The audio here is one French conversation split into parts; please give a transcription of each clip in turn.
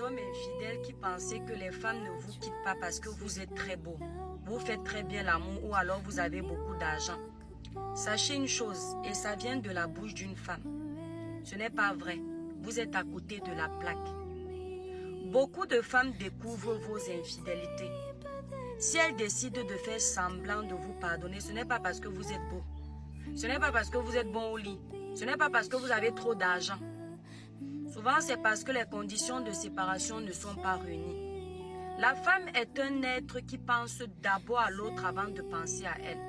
hommes infidèles qui pensaient que les femmes ne vous quittent pas parce que vous êtes très beau, vous faites très bien l'amour ou alors vous avez beaucoup d'argent. Sachez une chose, et ça vient de la bouche d'une femme. Ce n'est pas vrai. Vous êtes à côté de la plaque. Beaucoup de femmes découvrent vos infidélités. Si elles décident de faire semblant de vous pardonner, ce n'est pas parce que vous êtes beau. Ce n'est pas parce que vous êtes bon au lit. Ce n'est pas parce que vous avez trop d'argent. Souvent, c'est parce que les conditions de séparation ne sont pas réunies. La femme est un être qui pense d'abord à l'autre avant de penser à elle.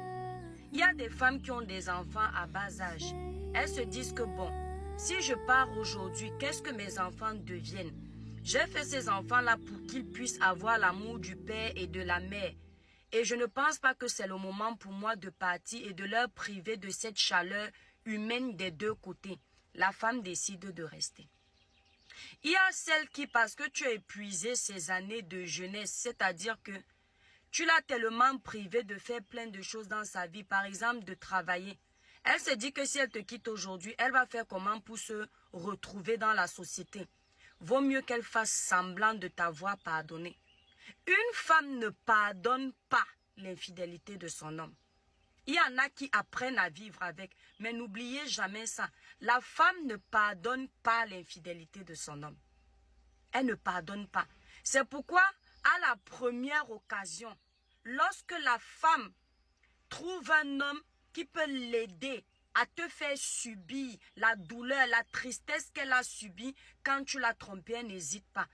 Il y a des femmes qui ont des enfants à bas âge. Elles se disent que bon, si je pars aujourd'hui, qu'est-ce que mes enfants deviennent? J'ai fait ces enfants-là pour qu'ils puissent avoir l'amour du père et de la mère. Et je ne pense pas que c'est le moment pour moi de partir et de leur priver de cette chaleur humaine des deux côtés. La femme décide de rester. Il y a celle qui, parce que tu as épuisé ces années de jeunesse, c'est-à-dire que tu l'as tellement privée de faire plein de choses dans sa vie, par exemple de travailler. Elle se dit que si elle te quitte aujourd'hui, elle va faire comment pour se retrouver dans la société. Vaut mieux qu'elle fasse semblant de t'avoir pardonné. Une femme ne pardonne pas l'infidélité de son homme. Il y en a qui apprennent à vivre avec, mais n'oubliez jamais ça. La femme ne pardonne pas l'infidélité de son homme. Elle ne pardonne pas. C'est pourquoi, à la première occasion, lorsque la femme trouve un homme qui peut l'aider à te faire subir la douleur, la tristesse qu'elle a subie quand tu l'as trompée, elle n'hésite pas.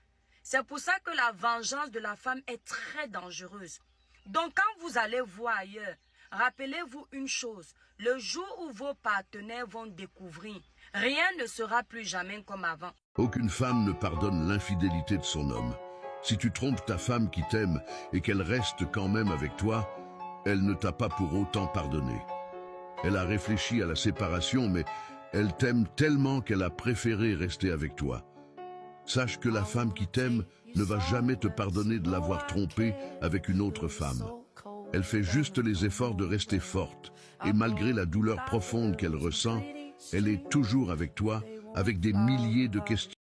C'est pour ça que la vengeance de la femme est très dangereuse. Donc quand vous allez voir ailleurs, rappelez-vous une chose, le jour où vos partenaires vont découvrir, rien ne sera plus jamais comme avant. Aucune femme ne pardonne l'infidélité de son homme. Si tu trompes ta femme qui t'aime et qu'elle reste quand même avec toi, elle ne t'a pas pour autant pardonné. Elle a réfléchi à la séparation, mais elle t'aime tellement qu'elle a préféré rester avec toi. Sache que la femme qui t'aime ne va jamais te pardonner de l'avoir trompée avec une autre femme. Elle fait juste les efforts de rester forte, et malgré la douleur profonde qu'elle ressent, elle est toujours avec toi, avec des milliers de questions.